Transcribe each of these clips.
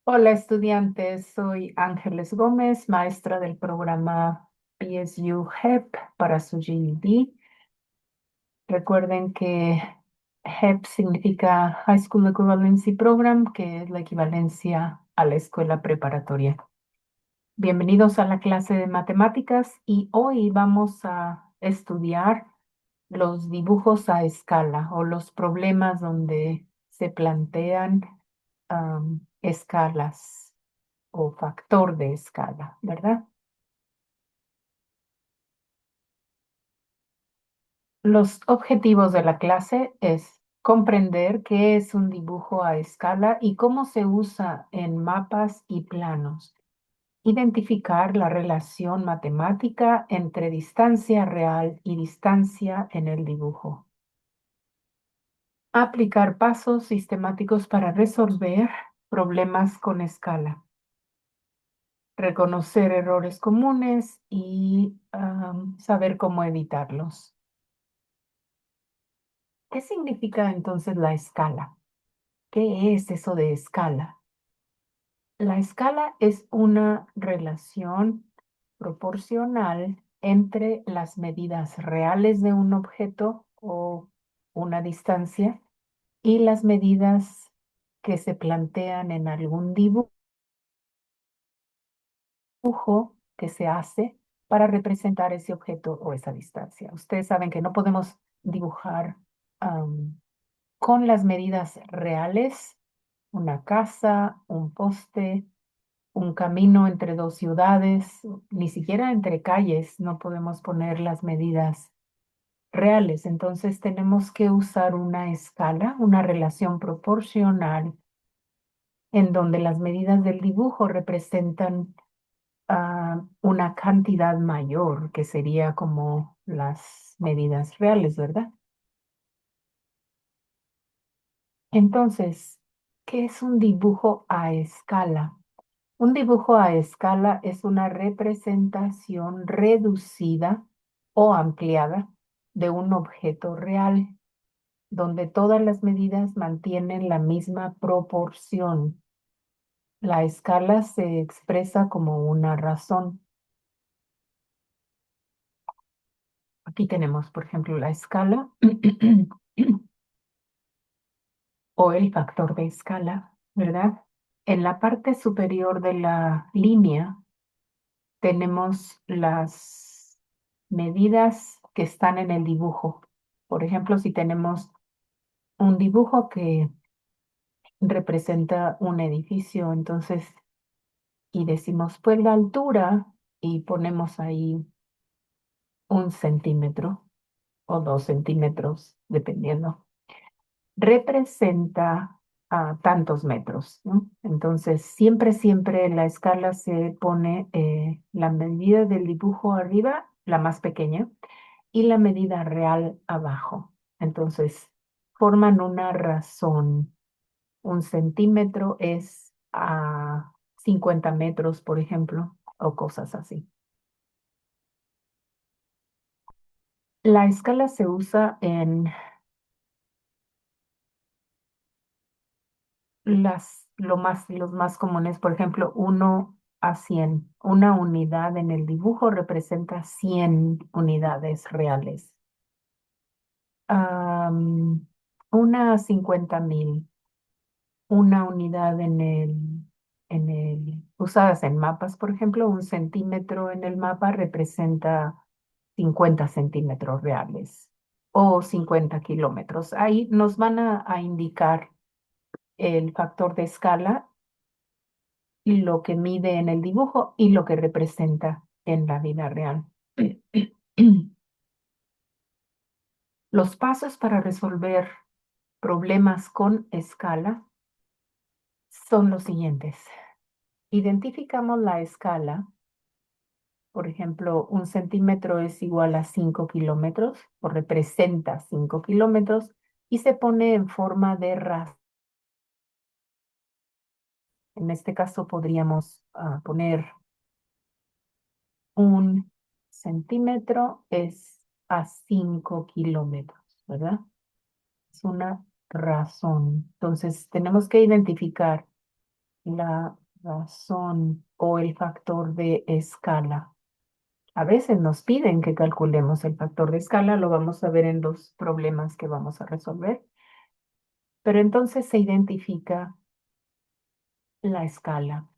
Hola estudiantes, soy Ángeles Gómez, maestra del programa PSU HEP para su GED. Recuerden que HEP significa High School Equivalency Program, que es la equivalencia a la escuela preparatoria. Bienvenidos a la clase de matemáticas y hoy vamos a estudiar los dibujos a escala o los problemas donde se plantean escalas o factor de escala, ¿verdad? Los objetivos de la clase es comprender qué es un dibujo a escala y cómo se usa en mapas y planos. Identificar la relación matemática entre distancia real y distancia en el dibujo. Aplicar pasos sistemáticos para resolver problemas con escala. Reconocer errores comunes y saber cómo evitarlos. ¿Qué significa entonces la escala? ¿Qué es eso de escala? La escala es una relación proporcional entre las medidas reales de un objeto o una distancia y las medidas que se plantean en algún dibujo que se hace para representar ese objeto o esa distancia. Ustedes saben que no podemos dibujar con las medidas reales una casa, un poste, un camino entre dos ciudades, ni siquiera entre calles no podemos poner las medidas reales. Entonces tenemos que usar una escala, una relación proporcional en donde las medidas del dibujo representan una cantidad mayor, que sería como las medidas reales, ¿verdad? Entonces, ¿qué es un dibujo a escala? Un dibujo a escala es una representación reducida o ampliada de un objeto real, donde todas las medidas mantienen la misma proporción. La escala se expresa como una razón. Aquí tenemos, por ejemplo, la escala o el factor de escala, ¿verdad? En la parte superior de la línea tenemos las medidas que están en el dibujo. Por ejemplo, si tenemos un dibujo que representa un edificio, entonces, y decimos, pues la altura, y ponemos ahí 1 centímetro o 2 centímetros, dependiendo, representa a tantos metros, ¿no? Entonces, siempre la escala se pone la medida del dibujo arriba, la más pequeña, y la medida real abajo. Entonces, forman una razón. 1 centímetro es a 50 metros, por ejemplo, o cosas así. La escala se usa en los más comunes, por ejemplo, 1 a 100. Una unidad en el dibujo representa 100 unidades reales. 1 a 50.000. Una unidad usadas en mapas, por ejemplo, 1 centímetro en el mapa representa 50 centímetros reales o 50 kilómetros. Ahí nos van a indicar el factor de escala, lo que mide en el dibujo y lo que representa en la vida real. Los pasos para resolver problemas con escala son los siguientes. Identificamos la escala. Por ejemplo, 1 centímetro es igual a 5 kilómetros o representa 5 kilómetros y se pone en forma de razón. En este caso podríamos poner 1 centímetro es a 5 kilómetros, ¿verdad? Es una razón. Entonces tenemos que identificar la razón o el factor de escala. A veces nos piden que calculemos el factor de escala, lo vamos a ver en los problemas que vamos a resolver, pero entonces se identifica la escala.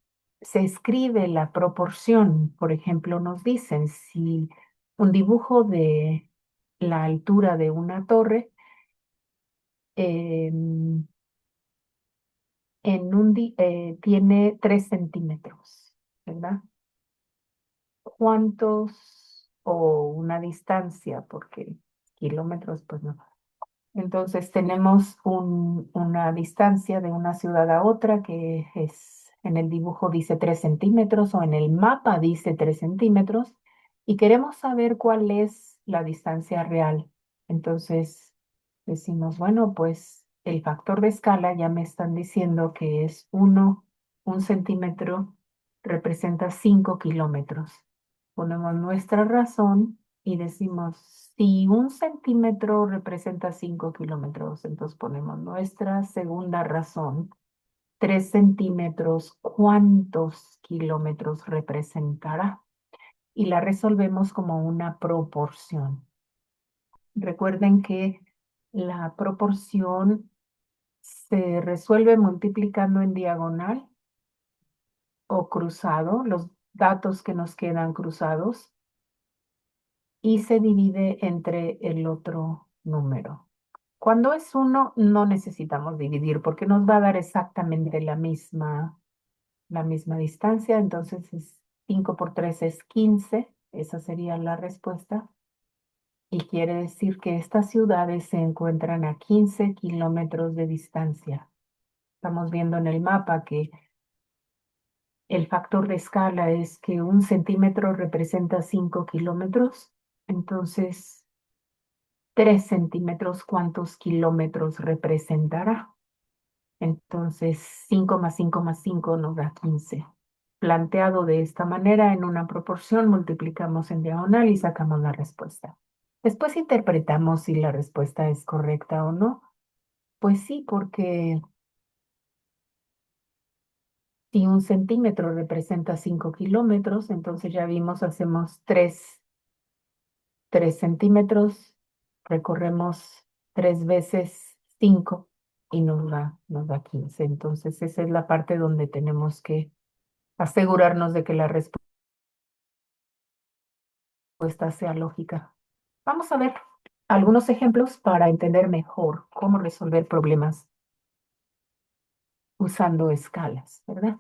Se escribe la proporción, por ejemplo, nos dicen si un dibujo de la altura de una torre em, tiene 3 centímetros, ¿verdad? ¿Cuántos o una distancia? Porque kilómetros, pues no. Entonces tenemos una distancia de una ciudad a otra que es, en el dibujo dice 3 centímetros o en el mapa dice 3 centímetros y queremos saber cuál es la distancia real. Entonces decimos, bueno, pues el factor de escala ya me están diciendo que es 1 centímetro representa 5 kilómetros. Ponemos nuestra razón y decimos, si 1 centímetro representa 5 kilómetros, entonces ponemos nuestra segunda razón. 3 centímetros, ¿cuántos kilómetros representará? Y la resolvemos como una proporción. Recuerden que la proporción se resuelve multiplicando en diagonal o cruzado, los datos que nos quedan cruzados, y se divide entre el otro número. Cuando es 1, no necesitamos dividir porque nos va a dar exactamente la misma distancia. Entonces, 5 por 3 es 15. Esa sería la respuesta. Y quiere decir que estas ciudades se encuentran a 15 kilómetros de distancia. Estamos viendo en el mapa que el factor de escala es que 1 centímetro representa 5 kilómetros. Entonces, 3 centímetros, ¿cuántos kilómetros representará? Entonces, 5 más 5 más 5 nos da 15. Planteado de esta manera, en una proporción, multiplicamos en diagonal y sacamos la respuesta. Después interpretamos si la respuesta es correcta o no. Pues sí, porque si 1 centímetro representa 5 kilómetros, entonces ya vimos, hacemos 3 centímetros, recorremos 3 veces 5 y nos da 15. Entonces, esa es la parte donde tenemos que asegurarnos de que la respuesta sea lógica. Vamos a ver algunos ejemplos para entender mejor cómo resolver problemas usando escalas, ¿verdad?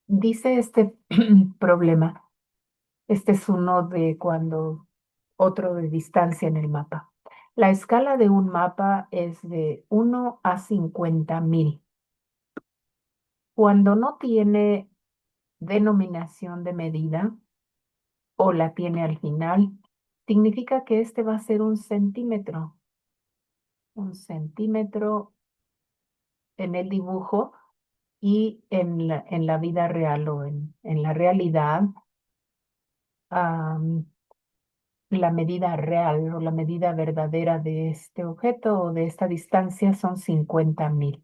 Dice este problema, este es uno de otro de distancia en el mapa. La escala de un mapa es de 1 a 50,000. Cuando no tiene denominación de medida o la tiene al final, significa que este va a ser 1 centímetro. 1 centímetro en el dibujo y en la vida real o en la realidad, am, la medida real o la medida verdadera de este objeto o de esta distancia son 50,000.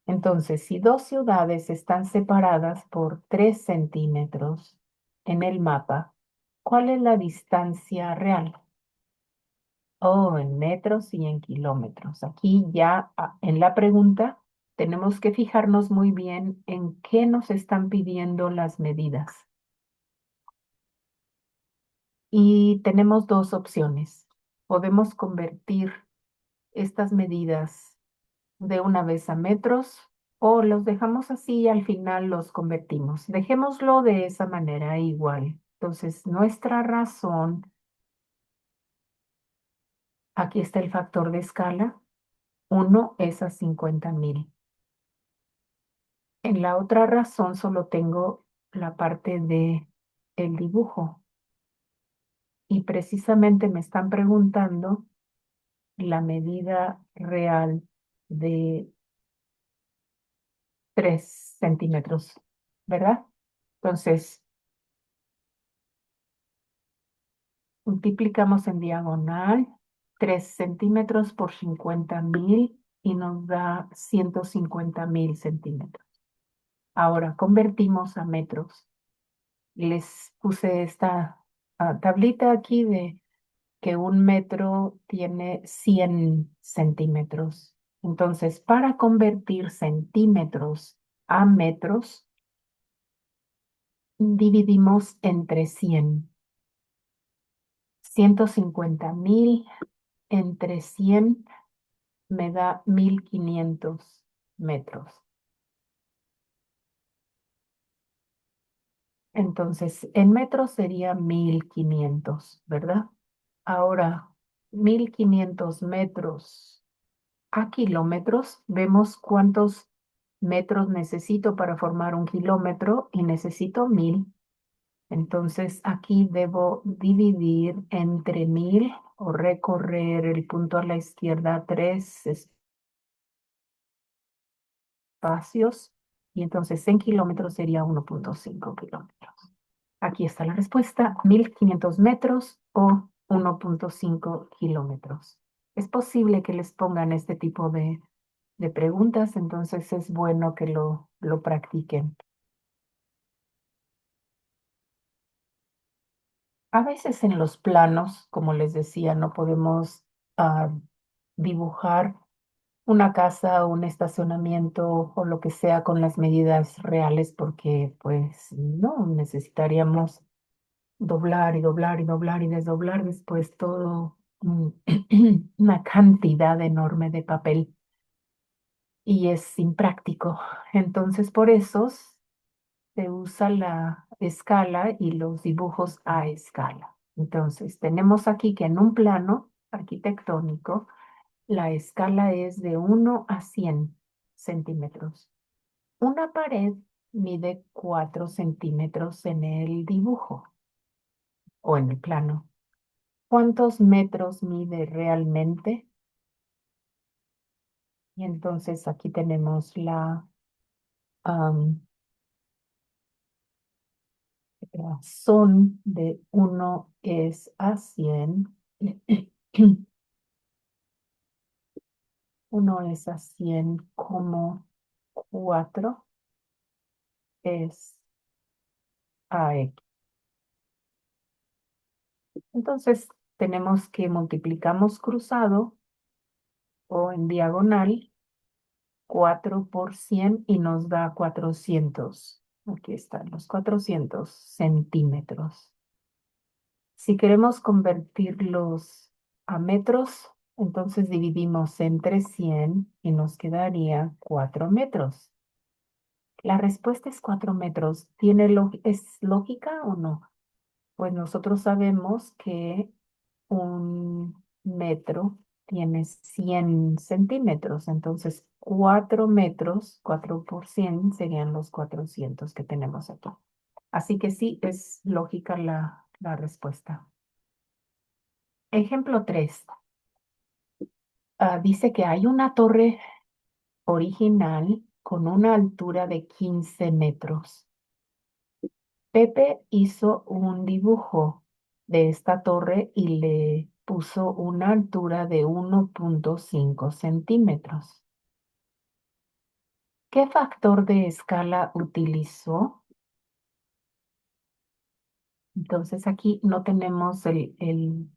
Entonces, si dos ciudades están separadas por 3 centímetros en el mapa, ¿cuál es la distancia real? Oh, en metros y en kilómetros. Aquí ya en la pregunta tenemos que fijarnos muy bien en qué nos están pidiendo las medidas. Y tenemos dos opciones. Podemos convertir estas medidas de una vez a metros o los dejamos así y al final los convertimos. Dejémoslo de esa manera igual. Entonces, nuestra razón, aquí está el factor de escala, 1 es a 50,000. En la otra razón solo tengo la parte de el dibujo y precisamente me están preguntando la medida real de 3 centímetros, ¿verdad? Entonces, multiplicamos en diagonal 3 centímetros por 50,000 y nos da 150,000 centímetros. Ahora convertimos a metros. Les puse esta tablita aquí de que un metro tiene 100 centímetros. Entonces, para convertir centímetros a metros, dividimos entre 100. 150,000 entre 100 me da 1,500 metros. Entonces, en metros sería 1,500, ¿verdad? Ahora, 1,500 metros a kilómetros, vemos cuántos metros necesito para formar un kilómetro y necesito 1,000. Entonces, aquí debo dividir entre 1,000 o recorrer el punto a la izquierda 3 espacios y entonces en kilómetros sería 1,5 kilómetros. Aquí está la respuesta, 1,500 metros o 1,5 kilómetros. Es posible que les pongan este tipo de preguntas, entonces es bueno que lo practiquen. A veces en los planos, como les decía, no podemos dibujar una casa, un estacionamiento o lo que sea con las medidas reales porque pues no necesitaríamos doblar y doblar y doblar y desdoblar después todo una cantidad enorme de papel y es impráctico. Entonces por eso se usa la escala y los dibujos a escala. Entonces tenemos aquí que en un plano arquitectónico la escala es de 1 a 100 centímetros. Una pared mide 4 centímetros en el dibujo o en el plano. ¿Cuántos metros mide realmente? Y entonces aquí tenemos la razón de 1 es a 100. 1 es a 100 como 4 es a x. Entonces tenemos que multiplicamos cruzado o en diagonal 4 por 100 y nos da 400. Aquí están los 400 centímetros. Si queremos convertirlos a metros, entonces dividimos entre 100 y nos quedaría 4 metros. La respuesta es 4 metros. ¿Es lógica o no? Pues nosotros sabemos que un metro tiene 100 centímetros, entonces 4 metros, 4 por 100 serían los 400 que tenemos aquí. Así que sí, es lógica la respuesta. Ejemplo 3. Dice que hay una torre original con una altura de 15 metros. Pepe hizo un dibujo de esta torre y le puso una altura de 1,5 centímetros. ¿Qué factor de escala utilizó? Entonces aquí no tenemos el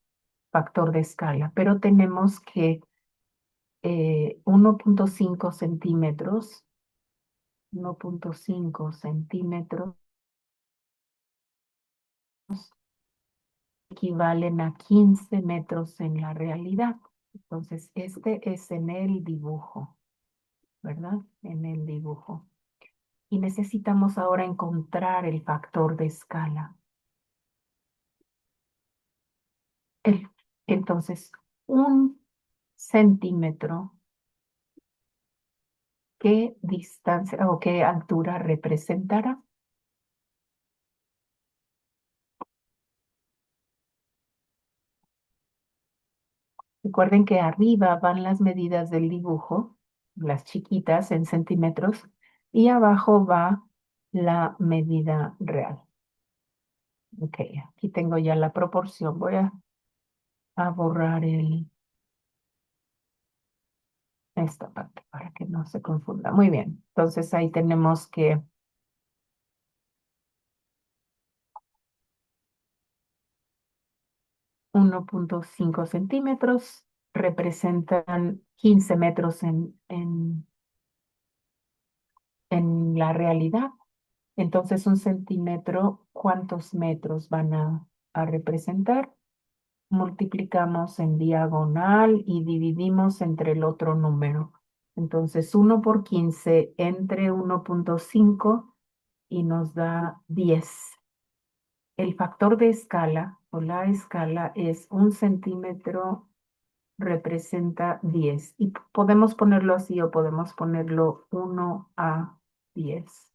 factor de escala, pero tenemos que 1,5 centímetros, 1,5 centímetros equivalen a 15 metros en la realidad. Entonces, este es en el dibujo, ¿verdad? En el dibujo. Y necesitamos ahora encontrar el factor de escala. El- entonces, 1 centímetro, ¿qué distancia o qué altura representará? Recuerden que arriba van las medidas del dibujo, las chiquitas en centímetros, y abajo va la medida real. Ok, aquí tengo ya la proporción. Voy a borrar esta parte para que no se confunda. Muy bien. Entonces ahí tenemos que 1.5 centímetros representan 15 metros en la realidad. Entonces, un centímetro, ¿cuántos metros van a representar? Multiplicamos en diagonal y dividimos entre el otro número. Entonces, 1 por 15 entre 1.5 y nos da 10. El factor de escala o la escala es un centímetro representa 10. Y podemos ponerlo así o podemos ponerlo 1 a 10.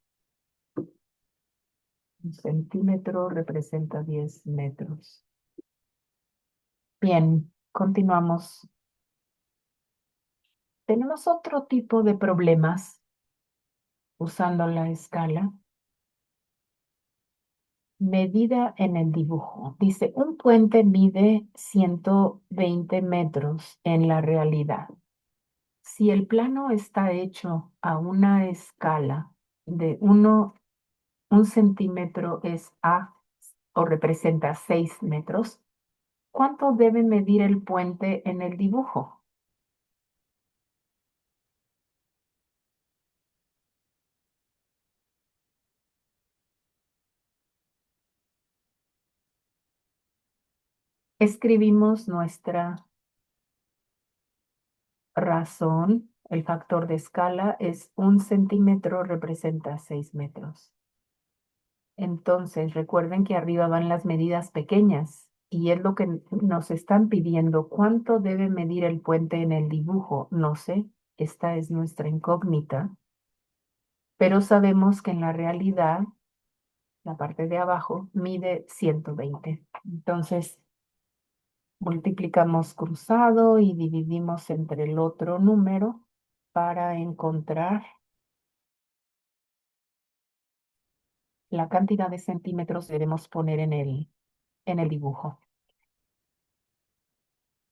Un centímetro representa 10 metros. Bien, continuamos. Tenemos otro tipo de problemas usando la escala. Medida en el dibujo. Dice, un puente mide 120 metros en la realidad. Si el plano está hecho a una escala de un centímetro es A o representa 6 metros, ¿cuánto debe medir el puente en el dibujo? Escribimos nuestra razón. El factor de escala es un centímetro representa 6 metros. Entonces, recuerden que arriba van las medidas pequeñas y es lo que nos están pidiendo. ¿Cuánto debe medir el puente en el dibujo? No sé, esta es nuestra incógnita, pero sabemos que en la realidad, la parte de abajo mide 120. Entonces, multiplicamos cruzado y dividimos entre el otro número para encontrar la cantidad de centímetros que debemos poner en el dibujo.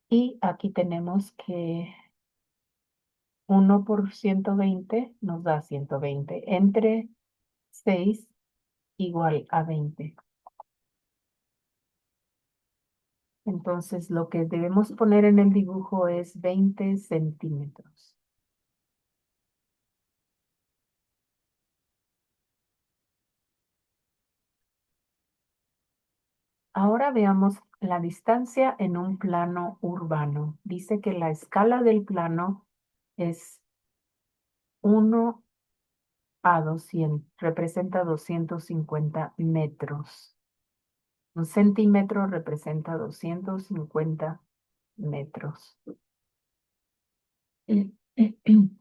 Y aquí tenemos que 1 por 120 nos da 120 entre 6 igual a 20. Entonces, lo que debemos poner en el dibujo es 20 centímetros. Ahora veamos la distancia en un plano urbano. Dice que la escala del plano es 1 a 200, representa 250 metros. Un centímetro representa 250 metros.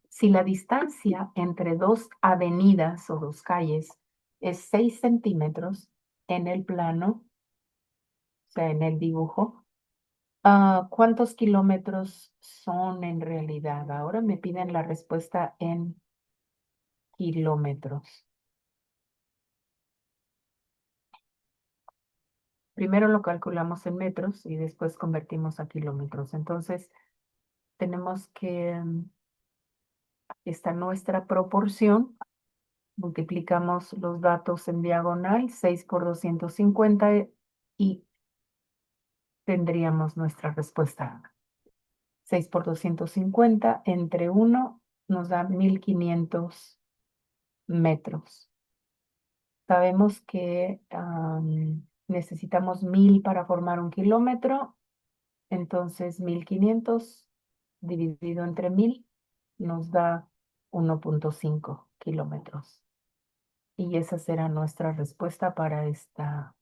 Si la distancia entre dos avenidas o dos calles es 6 centímetros en el plano, o sea, en el dibujo, ¿cuántos kilómetros son en realidad? Ahora me piden la respuesta en kilómetros. Primero lo calculamos en metros y después convertimos a kilómetros. Entonces, tenemos que, esta nuestra proporción, multiplicamos los datos en diagonal, 6 por 250 y tendríamos nuestra respuesta. 6 por 250 entre 1 nos da 1500 metros. Sabemos que necesitamos 1000 para formar un kilómetro, entonces 1500 dividido entre 1000 nos da 1.5 kilómetros. Y esa será nuestra respuesta para esta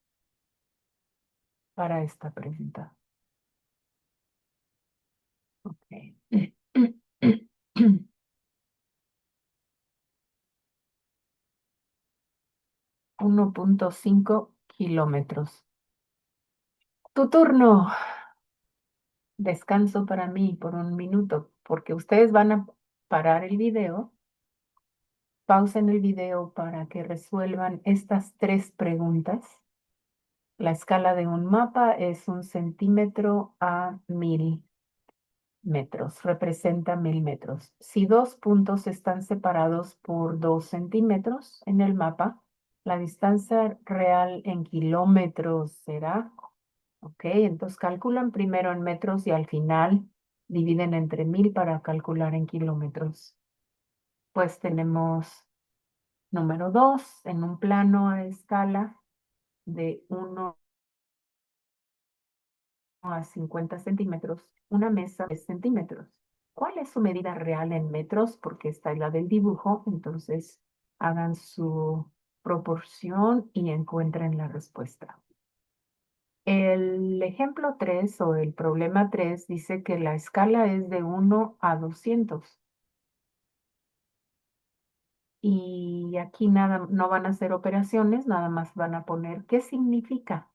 pregunta. Ok. 1.5 kilómetros. Tu turno. Descanso para mí por un minuto, porque ustedes van a parar el video, pausen el video para que resuelvan estas 3 preguntas. La escala de un mapa es 1 centímetro a 1000. metros, representa 1000 metros. Si dos puntos están separados por 2 centímetros en el mapa, la distancia real en kilómetros será, ok, entonces calculan primero en metros y al final dividen entre 1000 para calcular en kilómetros. Pues tenemos número 2 en un plano a escala de 1 a 50 centímetros, una mesa de centímetros. ¿Cuál es su medida real en metros? Porque está la del dibujo, entonces hagan su proporción y encuentren la respuesta. El ejemplo 3 o el problema 3 dice que la escala es de 1 a 200. Y aquí nada, no van a hacer operaciones, nada más van a poner qué significa.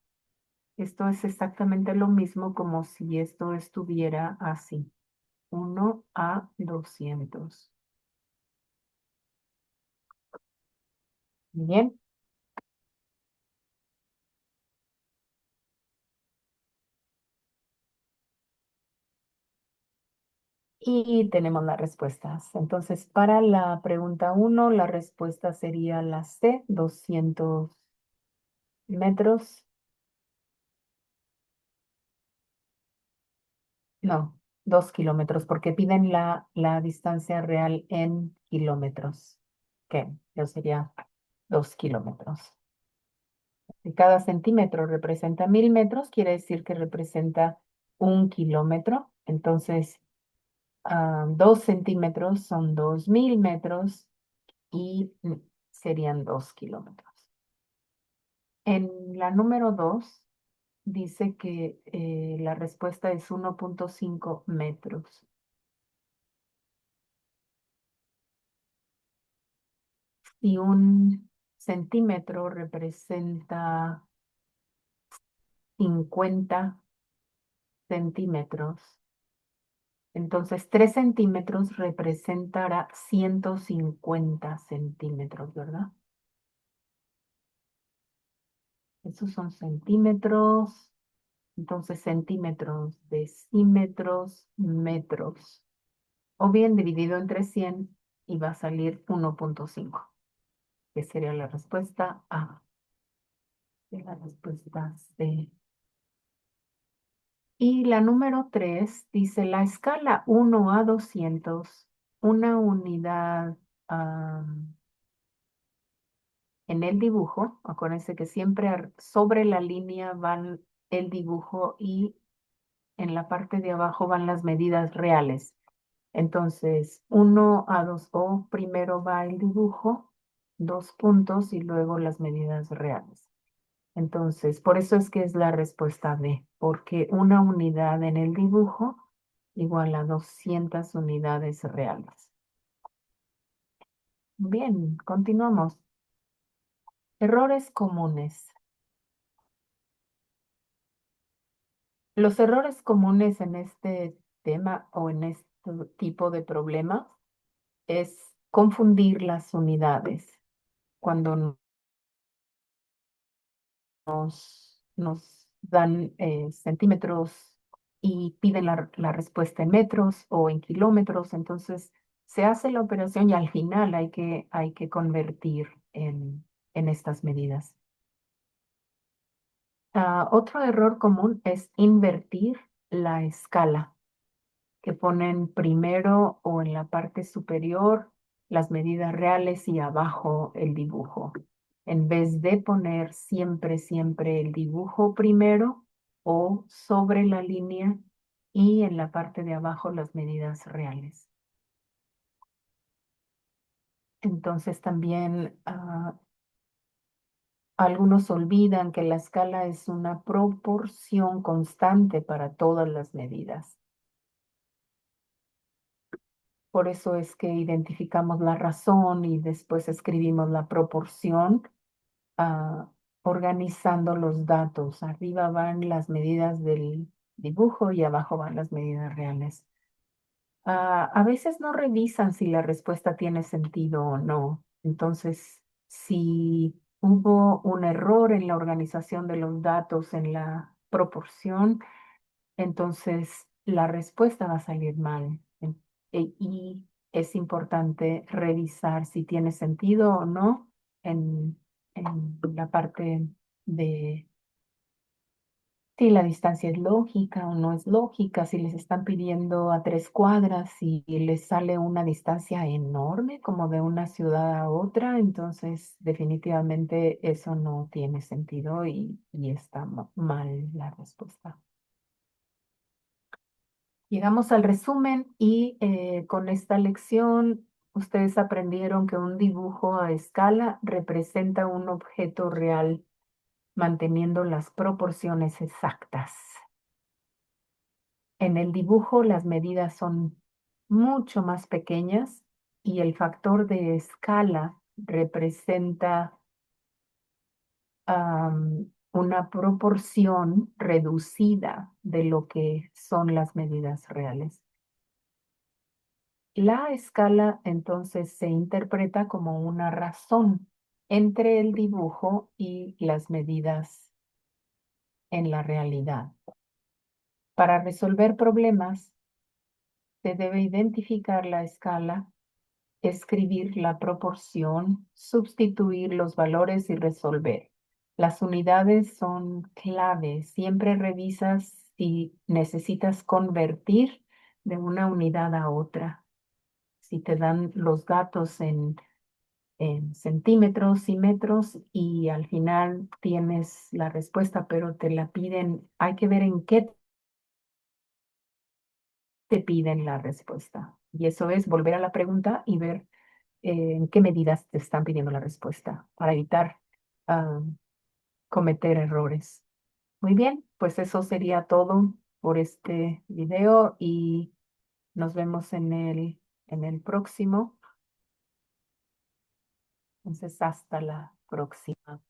Esto es exactamente lo mismo como si esto estuviera así. 1 a 200. Bien. Y tenemos las respuestas. Entonces, para la pregunta 1, la respuesta sería la C, 200 metros. No, 2 kilómetros, porque piden la distancia real en kilómetros. Que yo sería 2 kilómetros. Si cada centímetro representa 1000 metros, quiere decir que representa 1 kilómetro. Entonces, 2 centímetros son 2000 metros y serían 2 kilómetros. En la número 2 dice que la respuesta es 1,5 metros. Si un centímetro representa 50 centímetros, entonces 3 centímetros representará 150 centímetros, ¿verdad? Esos son centímetros. Entonces, centímetros, decímetros, metros. O bien dividido entre 100 y va a salir 1,5, que sería la respuesta A. De la respuesta C. Y la número 3 dice la escala 1 a 200, una unidad en el dibujo. Acuérdense que siempre sobre la línea van el dibujo y en la parte de abajo van las medidas reales. Entonces, 1 a 2 o primero va el dibujo, 2 puntos y luego las medidas reales. Entonces, por eso es que es la respuesta B, porque una unidad en el dibujo igual a 200 unidades reales. Bien, continuamos. Errores comunes. Los errores comunes en este tema o en este tipo de problemas es confundir las unidades. Cuando nos dan centímetros y piden la respuesta en metros o en kilómetros, entonces se hace la operación y al final hay que convertir en estas medidas. Otro error común es invertir la escala, que ponen primero o en la parte superior las medidas reales y abajo el dibujo, en vez de poner siempre, siempre el dibujo primero o sobre la línea y en la parte de abajo las medidas reales. Entonces también algunos olvidan que la escala es una proporción constante para todas las medidas. Por eso es que identificamos la razón y después escribimos la proporción, ah, organizando los datos. Arriba van las medidas del dibujo y abajo van las medidas reales. A veces no revisan si la respuesta tiene sentido o no. Entonces, si hubo un error en la organización de los datos en la proporción, entonces la respuesta va a salir mal. Y es importante revisar si tiene sentido o no en, en la parte de si la distancia es lógica o no es lógica, si les están pidiendo a 3 cuadras y les sale una distancia enorme como de una ciudad a otra, entonces definitivamente eso no tiene sentido y está mal la respuesta. Llegamos al resumen y con esta lección ustedes aprendieron que un dibujo a escala representa un objeto real manteniendo las proporciones exactas. En el dibujo las medidas son mucho más pequeñas y el factor de escala representa una proporción reducida de lo que son las medidas reales. La escala entonces se interpreta como una razón entre el dibujo y las medidas en la realidad. Para resolver problemas, se debe identificar la escala, escribir la proporción, sustituir los valores y resolver. Las unidades son clave. Siempre revisas si necesitas convertir de una unidad a otra. Si te dan los datos en centímetros y metros y al final tienes la respuesta, pero te la piden, hay que ver en qué te piden la respuesta. Y eso es volver a la pregunta y ver en qué medidas te están pidiendo la respuesta para evitar ah, cometer errores. Muy bien, pues eso sería todo por este video y nos vemos en el próximo. Entonces, hasta la próxima.